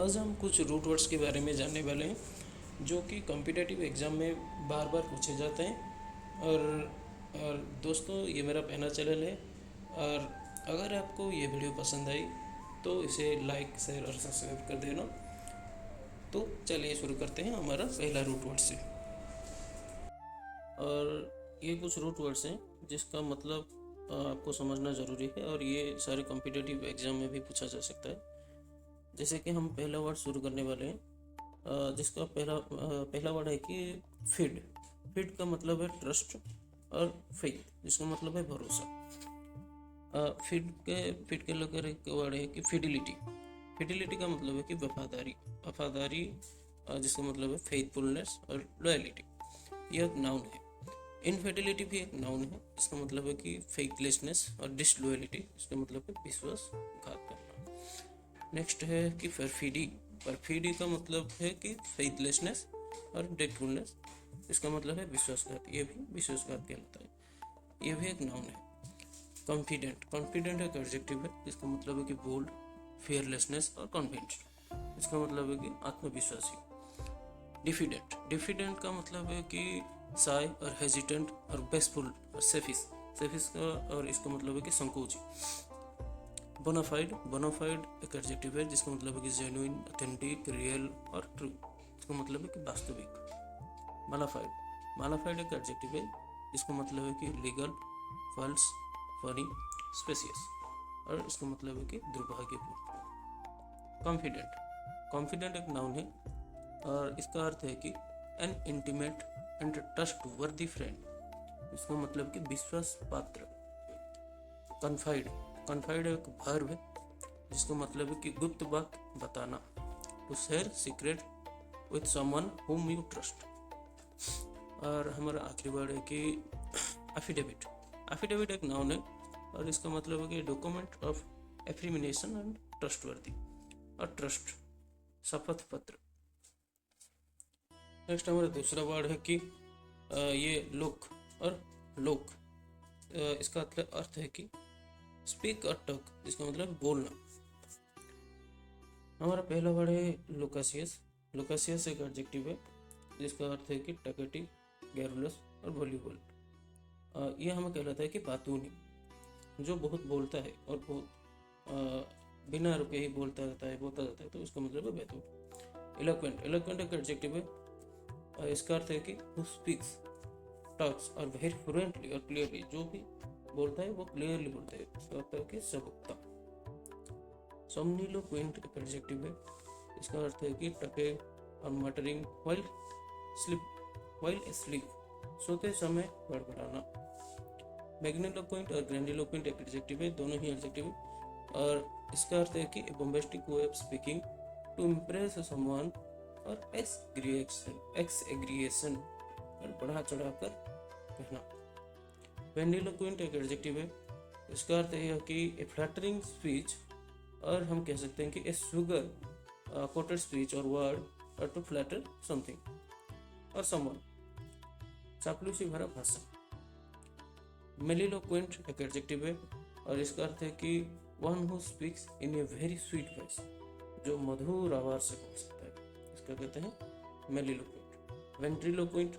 आज हम कुछ रूट वर्ड्स के बारे में जानने वाले हैं जो कि कॉम्पिटिटिव एग्ज़ाम में बार बार पूछे जाते हैं। और दोस्तों, ये मेरा पहला चैनल है। और अगर आपको ये वीडियो पसंद आई तो इसे लाइक, शेयर और सब्सक्राइब कर देना। तो चलिए शुरू करते हैं हमारा पहला रूट वर्ड से। और ये कुछ रूट वर्ड्स हैं जिसका मतलब आपको समझना ज़रूरी है, और ये सारे कॉम्पिटिटिव एग्ज़ाम में भी पूछा जा सकता है। जैसे कि हम पहला वर्ड शुरू करने वाले हैं, जिसका पहला वर्ड है कि फीड। फीड का मतलब है ट्रस्ट, और फेथ जिसका मतलब है भरोसा। फीड के लेकर एक वर्ड है कि फिडिलिटी। फिडिलिटी का मतलब है कि वफादारी। वफादारी जिसका मतलब है फेथफुलनेस और लॉयलिटी। यह एक नाउन है। इनफिडिलिटी भी एक नाउन है, इसका मतलब है कि फेथलेसनेस और डिसलॉयलिटी, इसका मतलब है विश्वासघात करना। नेक्स्ट है कि परफिडी। परफिडी का मतलब है कि फेथलेसनेस और डेटफुलनेस, इसका मतलब है विश्वासघात। ये भी विश्वासघात कहलाता है। ये भी एक नाउन है। कॉन्फिडेंट। कॉन्फिडेंट एक एडजेक्टिव है जिसका मतलब है कि बोल्ड, फियरलेसनेस और कॉन्फिडेंट, इसका मतलब है कि आत्मविश्वासी। डिफिडेंट। डिफिडेंट का मतलब है कि साय और हेजिटेंट और बेसफुल और सेफिस। सेफिस का और इसका मतलब है कि संकोची। बोनाफाइड। बोनाफाइड एक एडजेक्टिव है जिसका मतलब है कि जेन्युइन, ऑथेंटिक, रियल और ट्रू, इसका मतलब है कि वास्तविक। मालाफाइड। मालाफाइड एक एडजेक्टिव है जिसका मतलब है कि लीगल, फॉल्स, फनी, स्पेसियस, और इसका मतलब है कि दुर्भाग्यपूर्ण। कॉन्फिडेंट। कॉन्फिडेंट एक नाउन है और इसका अर्थ है कि N intimate and trustworthy friend, इसका मतलब कि विश्वास पात्र। कन्फाइड। कन्फाइड एक वर्ब है जिसका मतलब है कि गुप्त बात बताना, to share secret with someone whom you trust. और हमारा आखिरी वर्ड है कि एफिडेविट। एफिडेविट एक नाउन है और इसका मतलब है कि डॉक्यूमेंट ऑफ एफर्मिनेशन एंड ट्रस्टवर्दी, और ट्रस्ट, शपथ पत्र। नेक्स्ट हमारा दूसरा वर्ड है कि ये लोक और लोक। इसका अर्थ है कि स्पीक और टॉक, जिसका मतलब बोलना। हमारा पहला वर्ड है लोकासियस। लोकासियस एक एडजेक्टिव है जिसका अर्थ है कि टकेटिव, गैरुलस और वॉल्यूबल। यह हमें कहलाता है कि बातूनी, जो बहुत बोलता है और बहुत बिना रुके ही बोलता रहता है, बोलता रहता है, तो इसका मतलब है बैतून। इलोक्वेंट। इलोक्वेंट एक एडजेक्टिव है, इसका अर्थ है कि हु स्पीक्स, टॉक्स और वेरी फ्लुएंटली और क्लियरली, जो भी बोलता है वो क्लियरली बोलता है, इसका अर्थ है कि सबकता। सोमनिलोक्वेंट एक एडजेक्टिव है, इसका अर्थ है कि टके और मटरिंग व्हाइल एस्लीप, सोते समय बड़बड़ाना। मैग्निलोक्वेंट और ग्रैंडिलोक्वेंट एक एडजेक्टिव है, दोनों ही एडजेक्टिव है, और इसका अर्थ है कि bombastic way of speaking, to impress someone, और एक्सएग्रिएशन और बढ़ा चढ़ाकर कहना। वेंडिलोक्वेंट एक एडजेक्टिव है, इसका अर्थ है कि ए फ्लैटरिंग स्पीच, और हम कह सकते हैं कि ए शुगर कोटेड स्पीच और वर्ड और टू फ्लैटर समथिंग और समवन, चापलूसी भरा भाषण। मेलिलोक्वेंट एक एडजेक्टिव है और इसका अर्थ है कि one who speaks in a very sweet voice, जो मधुर आवाज से बोल सकता है, इसका कहते हैं मेलिलोक्वेंट। वेंट्रिलोक्वेंट,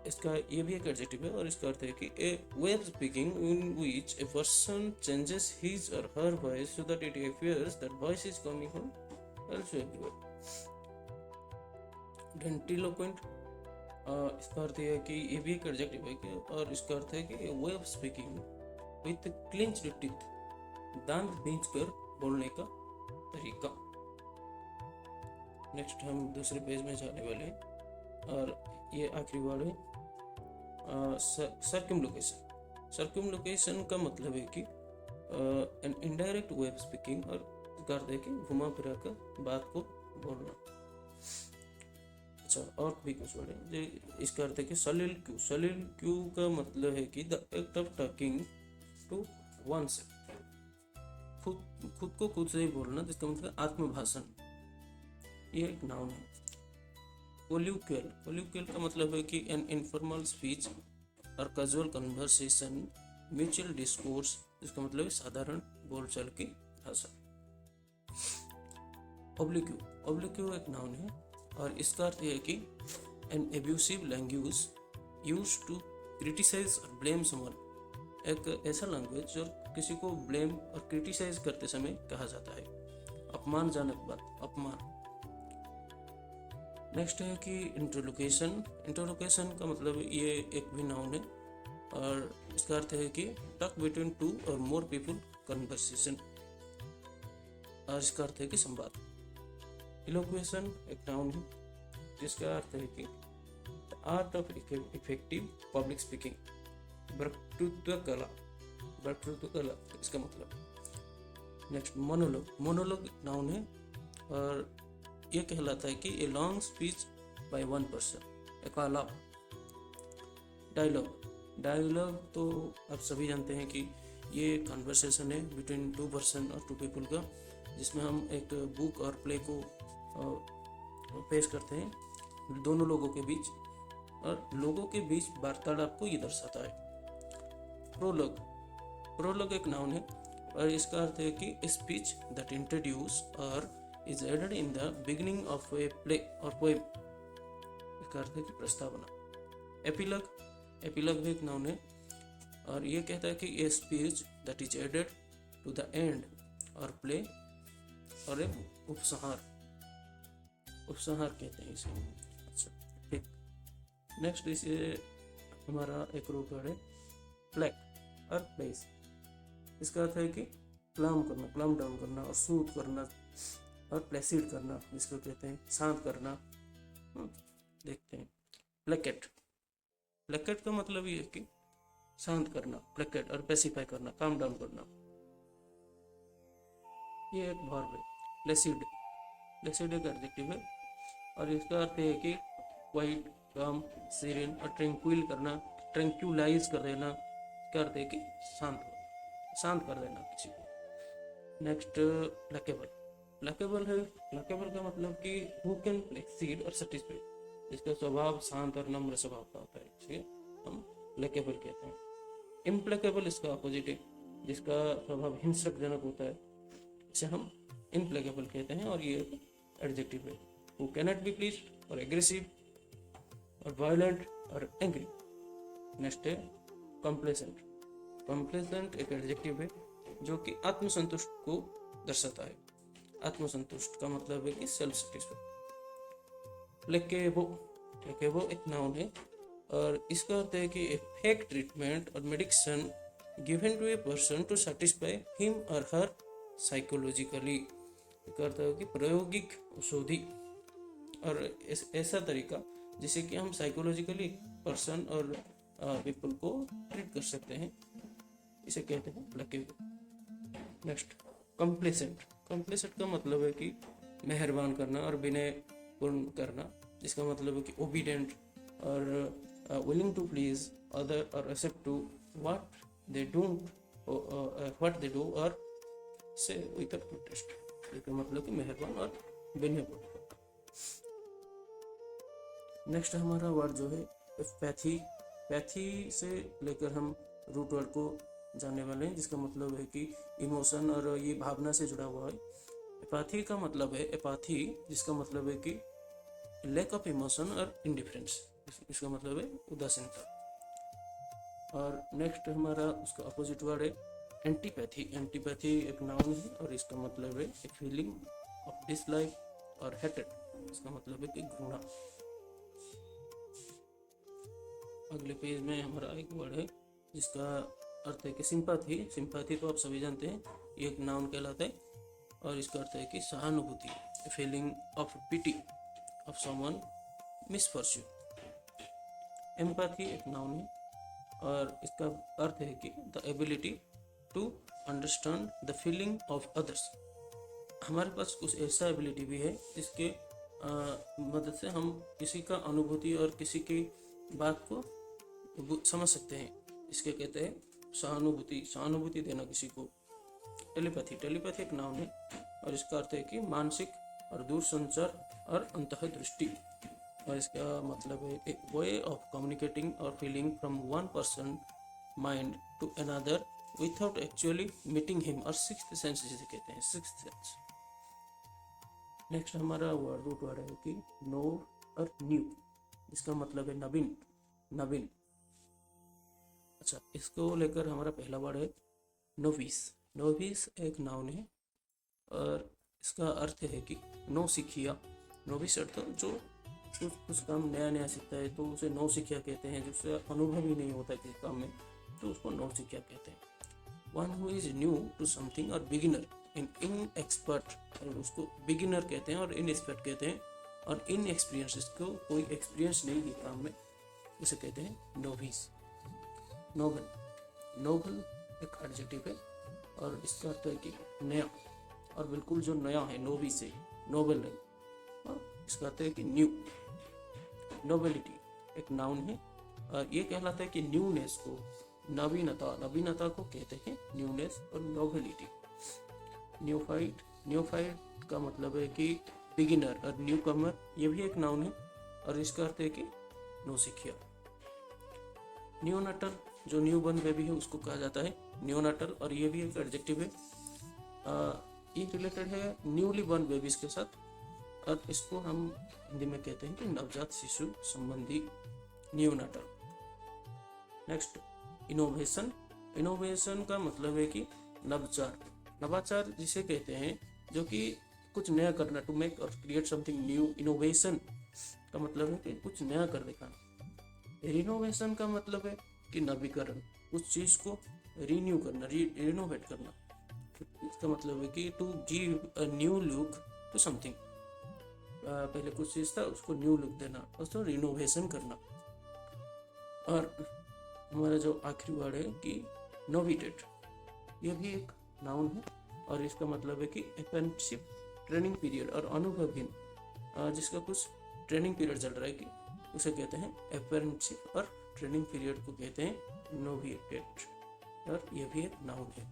इसका ये भी एक एडजेक्टिव है और इसका अर्थ है कि a way of speaking in which a person changes his or her voice so that it appears that voice is coming from also everywhere। Ventriloquent, इसका अर्थ है कि ये भी एक एडजेक्टिव है कि, और इसका अर्थ है कि वे of speaking with clinched teeth, दांत भींचकर बोलने का तरीका। नेक्स्ट हम दूसरे पेज में जाने वाले हैं और ये आखिरी वर्ड है सर्कमलोकेशन। सर्कमलोकेशन का मतलब है कि an indirect way of speaking, और इसका अर्थ है कि घुमा फिरा कर बात को बोलना। अच्छा, और भी कुछ वर्ड है इसका अर्थ है कि सलिलक्यू। सलिलक्यू का मतलब है कि the act of talking to oneself, खुद को खुद से ही बोलना, जिसका मतलब आत्मभाषण। ये एक नाउन है। कोल्यूक्यूल। कोल्यूक्यूल का मतलब है कि एन इनफॉर्मल स्पीच और कैजुअल कन्वर्सेशन, म्यूचुअल डिस्कोर्स, इसका मतलब है साधारण बोलचाल की भाषा। ऑब्लिक्यू एक नाउन है और इसका अर्थ है कि an abusive language use to criticise और ब्लेम समवन, एक ऐसा लैंग्वेज जो किसी को ब्लेम और क्रिटिसाइज करते समय कहा जाता है, अपमानजनक बात, अपमान। नेक्स्ट है कि इंटरलोकेशन। इंटरलोकेशन का मतलब ये एक भी नाउन है और इसका अर्थ है कि टॉक बिटवीन टू और मोर पीपल कन्वर्सेशन, और इसका अर्थ है कि संवाद। इलोक्वेशन एक नाउन है जिसका अर्थ है कि the art of effective public speaking, वक्तृत्व कला इसका मतलब। नेक्स्ट मोनोलॉग नाउन है और ये कहलाता है कि a long speech by one person, एक आलाप। डायलॉग तो आप सभी जानते हैं कि ये कन्वर्सेशन है बिटवीन टू पर्सन और टू पीपल का, जिसमें हम एक बुक और प्ले को पेश करते हैं दोनों लोगों के बीच, और लोगों के बीच वार्तालाप को ये दर्शाता है। प्रोलॉग एक नाउन है और इसका अर्थ है कि स्पीच दैट इंट्रोड्यूस और is added in the beginning of a play और पोएम, इसका अर्थ है कि प्रस्तावना। एपिलॉग भी एक नाउन है और ये कहता है कि a speech that is added to the end और प्ले और एक उपसंहार कहते हैं इसे। अच्छा ठीक। नेक्स्ट इसे हमारा एक रूप है फ्लैग और प्लेस। इसका अर्थ है कि क्लाम डाउन करना और सूद करना और प्लेसिड करना, जिसको कहते हैं शांत करना। देखते हैं प्लेकेट का मतलब ये है कि शांत करना, प्लेकेट और पेसिफाई करना, काम डाउन करना। ये एक वर्ब है। प्लेसिड एक एडजेक्टिव है और इसका अर्थ है कि क्वाइट, काम, सीरेन और ट्रैंक्विल करना, ट्रैंक्विलाइज कर देना। इसका अर्थ है कि शांत कर देना किसी को। नेक्स्ट प्लेकेबल का मतलब कि हु कैन प्लेसीड और सेटिस्फाई, जिसका स्वभाव शांत और नम्र स्वभाव का होता है, इसलिए हम प्लेकेबल कहते हैं। इम्प्लेकेबल इसका अपोजिट है, जिसका स्वभाव हिंसकजनक होता है, इसे हम इम्प्लेकेबल कहते हैं और ये एडजेक्टिव है। हु कैनॉट बी प्लीज्ड और एग्रेसिव और वायलेंट और एंग्री। नेक्स्ट है कंप्लेसेंट एक एडजेक्टिव है जो कि आत्मसंतुष्ट को दर्शाता है। आत्मसंतुष्ट का मतलब है कि सेल्फ सेटिस्फाइड। प्लेकेबो एक नाउन है और इसका अर्थ है कि ए फेक ट्रीटमेंट और medicine given to a person to satisfy him और हर साइकोलॉजिकली। इसका अर्थ है कि प्रायोगिक औषधि और ऐसा तरीका जिससे कि हम साइकोलॉजिकली पर्सन और पीपल को ट्रीट कर सकते हैं, इसे कहते हैं प्लेकेबो। नेक्स्ट कंप्लेसेंट का मतलब है कि मेहरबान करना और विनय पूर्ण करना, जिसका मतलब है कि ओबीडेंट और विलिंग टू प्लीज अदर और accept to what they do और से विदाउट प्रोटेस्ट। इसका मतलब कि मेहरबान और विनय पूर्ण। नेक्स्ट हमारा वर्ड जो है पैथी से लेकर हम रूट वर्ड को जानने वाले हैं, जिसका मतलब है कि इमोशन और ये भावना से जुड़ा हुआ है। एपाथी का मतलब है जिसका मतलब है कि लैक ऑफ इमोशन और इंडिफरेंस, इसका मतलब है उदासीनता। और नेक्स्ट हमारा उसका अपोजिट वर्ड है एंटीपैथी एक नाउन है और इसका मतलब है एक फीलिंग ऑफ डिसलाइक और हेटेड, इसका मतलब है कि घृणा। अगले पेज में हमारा एक वर्ड है जिसका अर्थ है कि सिंपैथी तो आप सभी जानते हैं, ये एक नाउन कहलाता है और इसका अर्थ है कि सहानुभूति, feeling of pity of someone misfortune. Empathy एक नाउन है और इसका अर्थ है कि the ability to understand the feeling of others. हमारे पास कुछ ऐसा एबिलिटी भी है जिसके मदद से हम किसी का अनुभूति और किसी की बात को समझ सकते हैं, इसके कहते हैं सहानुभूति देना किसी को। टेलीपैथी एक नाउन है और इसका अर्थ है कि मानसिक और दूरसंचार और अंतःदृष्टि, और इसका मतलब है एक वे ऑफ कम्युनिकेटिंग और feeling from one person mind to another without actually meeting him, और सिक्स्थ सेंस जिसे कहते हैं, सिक्स्थ सेंस। नेक्स्ट हमारा रूट वर्ड है कि नोव और न्यू, जिसका मतलब है नवीन, नवीन। अच्छा, इसको लेकर हमारा पहला वर्ड है नोविस। नोविस एक नाउन है और इसका अर्थ है कि नौसिखिया। नोविस अर्थ जो कुछ काम नया नया सीखता है तो उसे नौसिखिया कहते हैं। जिससे अनुभव ही नहीं होता किसी काम में तो उसको नौसिखिया कहते हैं। One who is new to something और बिगिनर इन एक्सपर्ट, और उसको बिगिनर कहते हैं और इन एक्सपर्ट कहते हैं। और इन एक्सपीरियंस, इसको कोई एक्सपीरियंस नहीं है काम में, उसे कहते हैं नोविस। नोबल, नोबल एक एडजेक्टिव है और इसका अर्थ है कि नया, और बिल्कुल जो नया है नोविस से नोबल है। और इसका अर्थ है कि न्यू। नोबेलिटी एक नाउन है और ये कहलाता है कि न्यूनेस को, नवीनता, नवीनता को कहते हैं न्यूनेस और नोबेलिटी। न्यूफाइट, न्यूफाइट का मतलब है कि बिगिनर और न्यू कमर, ये भी एक नाउन है और इसका अर्थ है कि नौसिखिया। न्यूनाटल, जो न्यू बॉर्न बेबी है उसको कहा जाता है न्यूनाटल, और ये भी एक एडजेक्टिव है। ये रिलेटेड है न्यूली बॉर्न बेबीज के साथ, और इसको हम हिंदी में कहते हैं कि नवजात शिशु संबंधी न्यूनाटल। Next innovation. इनोवेशन का मतलब है कि नवाचार, नवाचार जिसे कहते हैं जो कि कुछ नया करना, टू मेक और क्रिएट समथिंग न्यू। इनोवेशन का मतलब है कि कुछ नया कर दिखाना। रिनोवेशन का मतलब है कि नवीकरण, उस चीज को रिन्यू करना, रिनोवेट करना। इसका मतलब है कि to give a new look to something, पहले कुछ चीज था उसको न्यू लुक देना, उसको रिनोवेशन करना। और हमारा जो आखिरी वर्ड है कि नोविटेट, यह भी एक नाउन है और इसका मतलब है कि अप्रेंटिसशिप, ट्रेनिंग पीरियड और अनुभवहीन, जिसका कुछ ट्रेनिंग पीरियड चल रहा है कि उसे कहते हैं अप्रेंटिसशिप, और ट्रेनिंग पीरियड को कहते हैं नोविटेट, और यह भी एक नाउन है।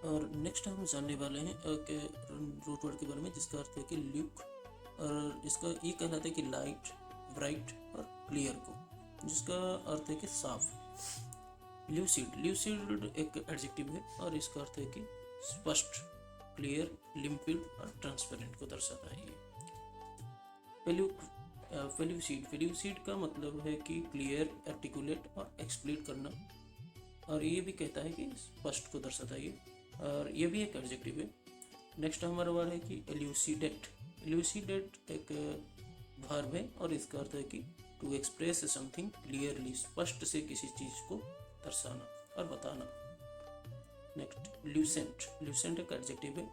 और नेक्स्ट हम जानने वाले हैं कि रूट वर्ड के बारे में, जिसका अर्थ है कि ल्यूक, और इसका ये कहलाता है कि लाइट, ब्राइट और क्लियर को, जिसका अर्थ है कि साफ। ल्यूसिड, ल्यूसिड एक एडजेक्टिव है और इसका अर्थ है कि स्पष्ट, क्लियर, लिम्पिड और ट्रांसपेरेंट को दर्शाता है ये। फेल्यूसिड, फेल्यूसिड का मतलब है कि क्लियर, आर्टिकुलेट और एक्सप्लेन करना, और ये भी कहता है कि स्पष्ट को दर्शाता है ये, और ये भी एक एडजेक्टिव है। नेक्स्ट हमारा वर्ड है कि एल्यूसिडेट। एल्यूसिडेट एक वर्ब है और इसका अर्थ है कि टू एक्सप्रेस समथिंग क्लियरली, स्पष्ट से किसी चीज को दर्शाना और बताना। नेक्स्ट ल्यूसेंट, ल्यूसेंट एक एडजेक्टिव है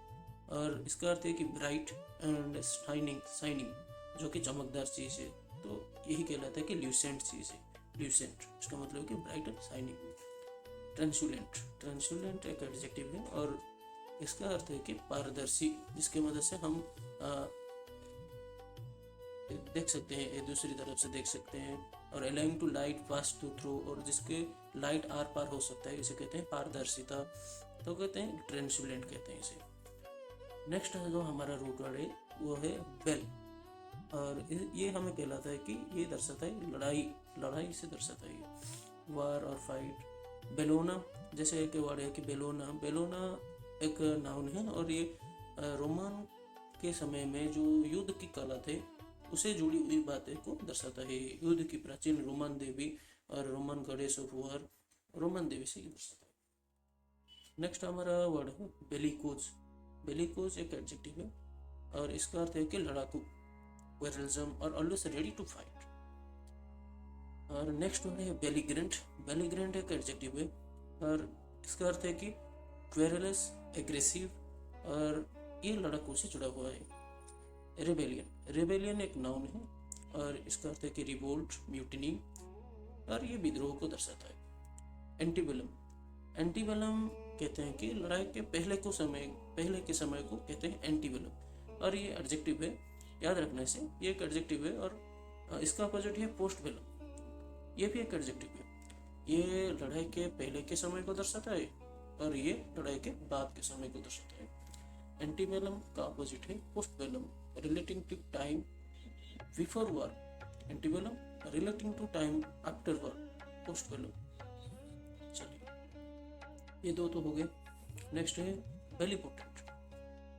और इसका अर्थ है कि ब्राइट एंड शाइनिंग, शाइनिंग जो कि चमकदार चीज है, तो यही कहलाता है कि ल्यूसेंट चीज है। ल्यूसेंट इसका मतलब है कि ब्राइट एंड शाइनिंग। ट्रांसुलेंट, ट्रांसुलेंट एक एडजेक्टिव है और इसका अर्थ है कि पारदर्शी, जिसकी मदद से हम देख सकते हैं, एक दूसरी तरफ से देख सकते हैं। और allowing to light pass to through, और जिसके लाइट आर पार हो सकता है, इसे कहते हैं पारदर्शिता, तो कहते हैं ट्रांसुलेंट कहते हैं इसे। नेक्स्ट जो हमारा रूट वर्ड है वो है बेल, और ये हमें कहलाता है कि ये दर्शाता है लड़ाई, लड़ाई से दर्शाता है वार और फाइट। बेलोना, जैसे एक वर्ड है कि बेलोना, बेलोना एक नाउन है और ये रोमन के समय में जो युद्ध की कला थे उसे जुड़ी हुई बातें को दर्शाता है। युद्ध की प्राचीन रोमन देवी और Roman goddess of war, Roman देवी से दर्शाता है। नेक्स्ट हमारा वर्ड है बेलिकोज। बेलिकोज एक एडजेक्टिव है और इसका अर्थ है कि लड़ाकू, वेरलिज्म और ऑलवेज रेडी टू फाइट। और नेक्स्ट वर्ड है बेलिग्रेंट। बेलिग्रेंट एक एडजेक्टिव है और इसका अर्थ है कि क्वेरलेस, एग्रेसिव, और ये लड़ाकू से जुड़ा हुआ है। रेबेलियन, रेबेलियन एक नाउन है और इसका अर्थ है कि रिवोल्ट, म्यूटिनी, और ये विद्रोह को दर्शाता है। एंटीबेलम, एंटीबेलम कहते हैं कि लड़ाई के पहले के समय को कहते हैं एंटीबेलम, और ये एडजेक्टिव है, याद रखने से ये एक एडजेक्टिव है। और इसका अपोजिट है पोस्टबेलम, ये भी एक एडजेक्टिव है। ये लड़ाई के पहले के समय को दर्शाता है और ये लड़ाई के बाद के समय को दर्शाता है। एंटीबेलम का अपोजिट है postbellum, relating to time before war. Antebellum relating to time after war, postbellum. चलिए ये दो तो हो गए। नेक्स्ट है बेलिपोटेंट।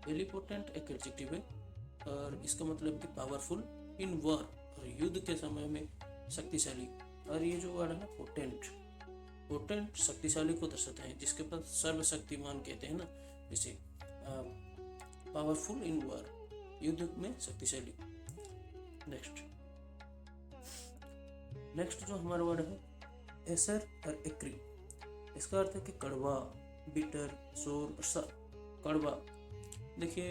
बेलीपोटेंट एक एडजेक्टिव है और इसका मतलब कि पावरफुल इन वॉर, और युद्ध के समय में शक्तिशाली। और ये जो वर्ड है ना पोटेंट, पोटेंट शक्तिशाली को दर्शाता है, जिसके पास सर्वशक्तिमान कहते हैं ना, जैसे पावरफुल इन वॉर, युद्ध में शक्तिशाली। नेक्स्ट जो हमारा वर्ड है एसर और एक्री, इसका अर्थ है कि कड़वा, बिटर, सोर और सर। कड़वा, देखिए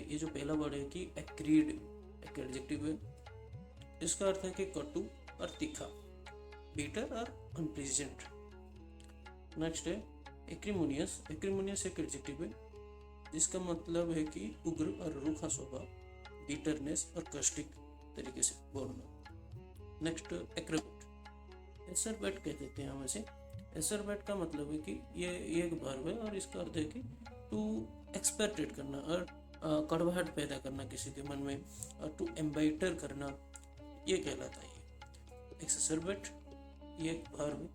ये जो पहला वर्ड है कि एक्रीड एक एडजेक्टिव है, इसका अर्थ है कि कटु और तीखा, बिटर और अनप्लीजेंट। नेक्स्ट है एक्रीमोनियस, एक्रीमोनियस एक एडजेक्टिव है जिसका मतलब है कि उग्र और रूखा स्वभाव, बिटरनेस और कष्टिक तरीके से बोलना। नेक्स्ट एक्रोबेट, एसरबेट कह देते हैं हम इसे। एसरबेट का मतलब है कि ये एक वर्ब है और इसका अर्थ है कि टू एक्सपेक्टेड करना और कड़वाहट पैदा करना किसी के मन में, और टू एम्बाइटर करना, ये कहलाता है एक्सरबेट। ये एक वर्ब है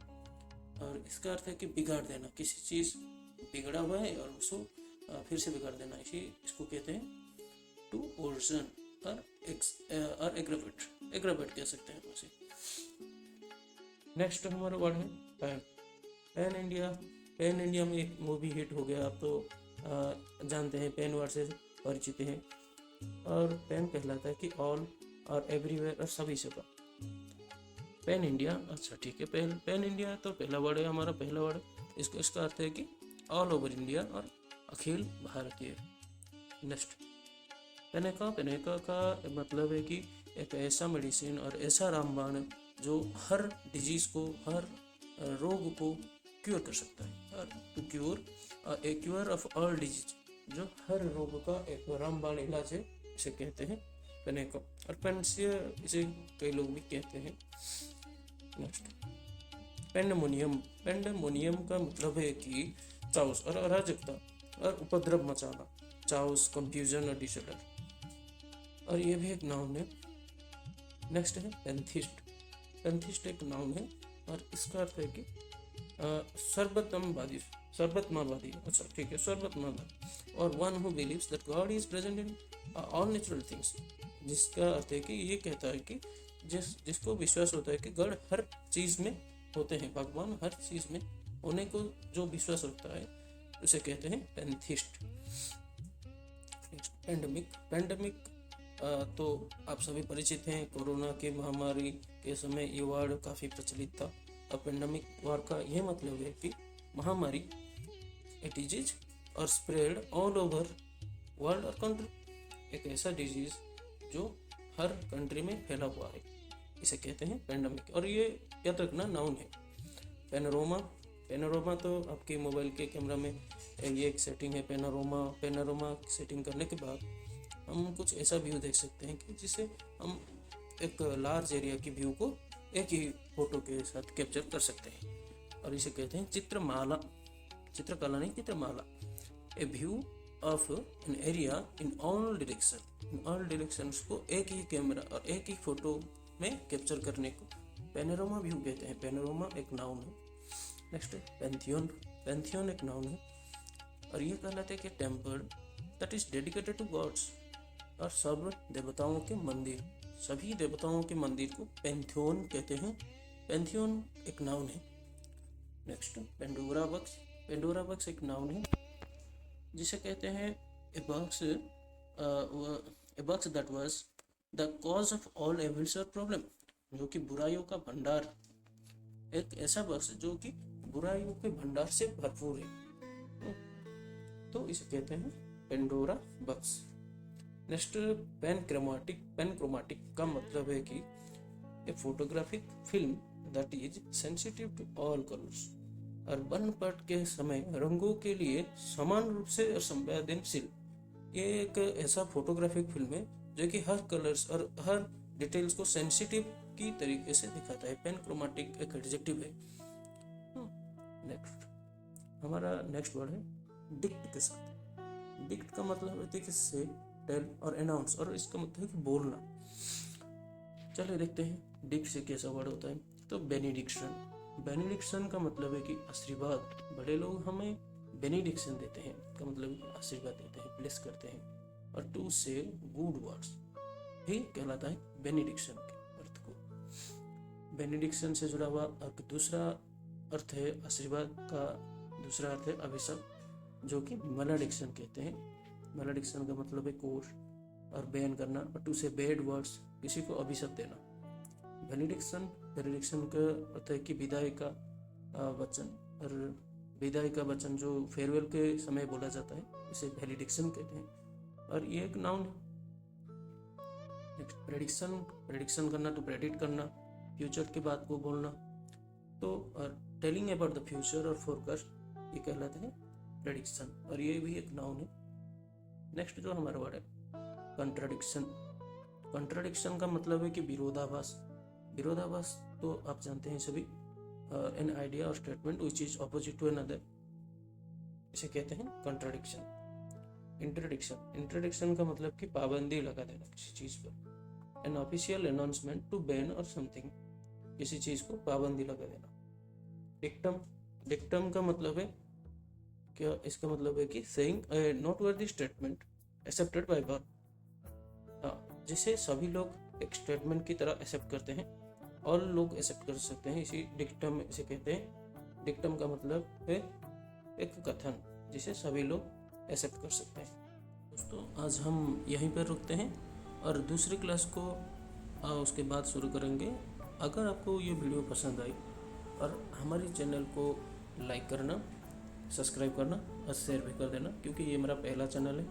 और इसका अर्थ है कि बिगाड़ देना, किसी चीज़ बिगड़ा हुआ है और उसको फिर से बिगाड़ देना, इसी इसको कहते हैं टू ओर्जन और एग्रावेट कह सकते हैं उसे। नेक्स्ट हमारा वर्ड है pan. Pan India, pan India में एक मूवी हिट हो गया, आप तो जानते हैं, पैन वर्ड से परिचित हैं। और पैन कहलाता है कि ऑल और एवरीवेयर और सभी जगह। पैन इंडिया, अच्छा ठीक है, पैन इंडिया तो पहला वर्ड है हमारा, पहला वर्ड। इसका अर्थ है कि ऑल ओवर इंडिया और अखिल भारतीय। नेक्स्ट पेनेका, पेनेका का मतलब है कि एक ऐसा मेडिसिन और ऐसा रामबाण जो हर डिजीज को, हर रोग को क्योर कर सकता है, to cure, a cure of all disease, जो हर रोग का एक रामबाण इलाज है, इसे कहते हैं पेनेका। और पेंसिया इसे कई लोग भी कहते हैं। नेक्स्ट पेंडेमोनियम, पेंडेमोनियम का मतलब है कि चाउस और अराजकता और उपद्रव मचाना, चाउस, कंफ्यूजन और डिसऑर्डर, और ये भी एक नाउन है। नेक्स्ट है पेंथिस्ट, पेंथिस्ट एक नाउन है और इसका अर्थ है कि सर्वोत्तमवादी, सर्वोत्तमवादी, अच्छा ठीक है, सर्वोत्तमवादी, और one who believes that God is present in all natural things, जिसका अर्थ है कि ये कहता है कि जिसको विश्वास होता है कि गॉड हर चीज़ में होते हैं, भगवान हर चीज़ में होने को जो विश्वास रखता है उसे कहते हैं पेंथिस्ट। पेंडेमिक, पेंडेमिक तो आप सभी परिचित हैं, कोरोना की महामारी के समय ये वर्ड काफ़ी प्रचलित था। और पेंडेमिक वर्ड का यह मतलब है कि महामारी, ए डिजीज और स्प्रेड ऑल ओवर वर्ल्ड और कंट्री, एक ऐसा डिजीज जो हर कंट्री में फैला हुआ है, इसे कहते हैं पेंडेमिक। और ये याद रखना नाउन है। पेनोरामा, पेनोरामा तो आपके मोबाइल के कैमरा में ये एक सेटिंग है पेनोरामा। पेनोरामा सेटिंग करने के बाद हम कुछ ऐसा व्यू देख सकते हैं कि जिसे हम एक लार्ज एरिया की व्यू को एक ही फोटो के साथ कैप्चर कर सकते हैं, और इसे कहते हैं चित्रमाला। चित्रकला नहीं, चित्रमाला। A view of an area in all direction, in all directions को एक ही कैमरा और एक ही फोटो में कैप्चर करने को पेनोरामा व्यू कहते हैं। पेनोरामा एक नाउन है। नेक्स्ट पैंथियन, पैंथियन एक नाउन है और ये कहलाते हैं कि temple that is dedicated to gods, और सब देवताओं के मंदिर, सभी देवताओं के मंदिर को पैंथियन कहते हैं। पैंथियन एक नाउन है। Next Pandora box, Pandora box एक नाउन है जिसे कहते हैं a box that was the cause of all evils और प्रॉब्लम, जो कि बुराइयों का भंडार, एक ऐसा बॉक्स जो कि बुराइयों के भंडार से भरपूर है, तो इसे कहते हैं Pandora box. Next panchromatic, panchromatic का मतलब है कि a photographic film that is sensitive to all colours, और वर्णपट के समय रंगों के लिए समान रूप से संवेदनशील। ये एक ऐसा फोटोग्राफिक फिल्म है जो कि हर कलर्स और हर डिटेल्स को सेंसिटिव की तरीके से दिखाता है। पैनक्रोमैटिक एक एडजेक्टिव है। नेक्स्ट हमारा नेक्स्ट वर्ड है डिक्ट के साथ। डिक्ट का मतलब होता है कि से, टेल और अनाउंस, और इसका मतलब है कि बोलना। चलिए देखते हैं डिक्ट से कैसा वर्ड होता है। तो बेनिडिक्शन, बेनिडिक्शन का मतलब है कि आशीर्वाद, बड़े लोग हमें बेनिडिक्शन देते हैं का मतलब आशीर्वाद देते हैं, ब्लेस करते हैं। और टू से गुड वर्ड्स ही कहलाता है बेनिडिक्शन के अर्थ को। बेनिडिक्शन से जुड़ा हुआ दूसरा अर्थ है आशीर्वाद का, दूसरा अर्थ है अभिशाप, जो कि मैलेडिक्शन कहते हैं। मैलेडिक्शन का मतलब है कोर्स और बैन करना, और टू से बैड वर्ड्स, किसी को अभिशाप देना। बेनिडिक्शन का अर्थ है कि विदाई का वचन, और विदाई का वचन जो फेयरवेल के समय बोला जाता है इसे बेनिडिक्शन कहते हैं। और ये एक नाउन है। प्रेडिक्शन करना, तो प्रेडिक्ट करना, फ्यूचर की बात को बोलना। तो और टेलिंग अबाउट द फ्यूचर और फोरकास्ट ये कहलाते हैं प्रेडिक्शन, और ये भी एक नाउन है। नेक्स्ट जो हमारा वर्ड है कंट्राडिक्शन। कंट्राडिक्शन का मतलब है कि विरोधाभास। विरोधाभास तो आप जानते हैं सभी, एन आइडिया और statement which is opposite to another, इसे कहते हैं कंट्राडिक्शन। इंट्रडिक्शन का मतलब कि पाबंदी लगा देना किसी चीज पर। An official announcement to ban और समथिंग, किसी चीज को पाबंदी लगा देना। डिक्टम का मतलब है क्या, इसका मतलब है कि saying A noteworthy statement accepted by all, जिसे सभी लोग एक स्टेटमेंट की तरह एक्सेप्ट करते हैं, और लोग एक्सेप्ट कर सकते हैं, इसी डिक्टम इसे कहते हैं। डिक्टम का मतलब है एक कथन जिसे सभी लोग एक्सेप्ट कर सकते हैं। दोस्तों आज हम यहीं पर रुकते हैं और दूसरी क्लास को उसके बाद शुरू करेंगे। अगर आपको ये वीडियो पसंद आई और हमारे चैनल को लाइक करना, सब्सक्राइब करना और शेयर भी कर देना, क्योंकि ये मेरा पहला चैनल है।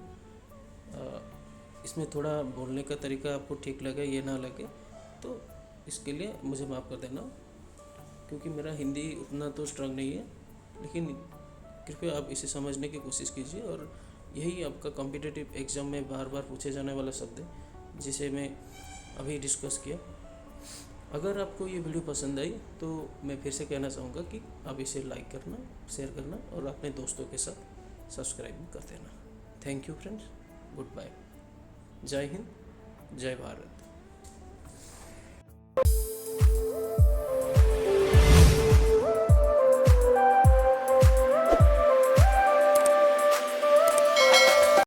इसमें थोड़ा बोलने का तरीका आपको ठीक लगे या ना लगे तो इसके लिए मुझे माफ़ कर देना, क्योंकि मेरा हिंदी उतना तो स्ट्रांग नहीं है, लेकिन कृपया आप इसे समझने की कोशिश कीजिए। और यही आपका कॉम्पिटिटिव एग्ज़ाम में बार बार पूछे जाने वाला शब्द है, जिसे मैं अभी डिस्कस किया। अगर आपको ये वीडियो पसंद आई तो मैं फिर से कहना चाहूँगा कि आप इसे लाइक करना, शेयर करना और अपने दोस्तों के साथ सब्सक्राइब भी कर देना। Thank you friends, goodbye, जय हिंद, जय भारत।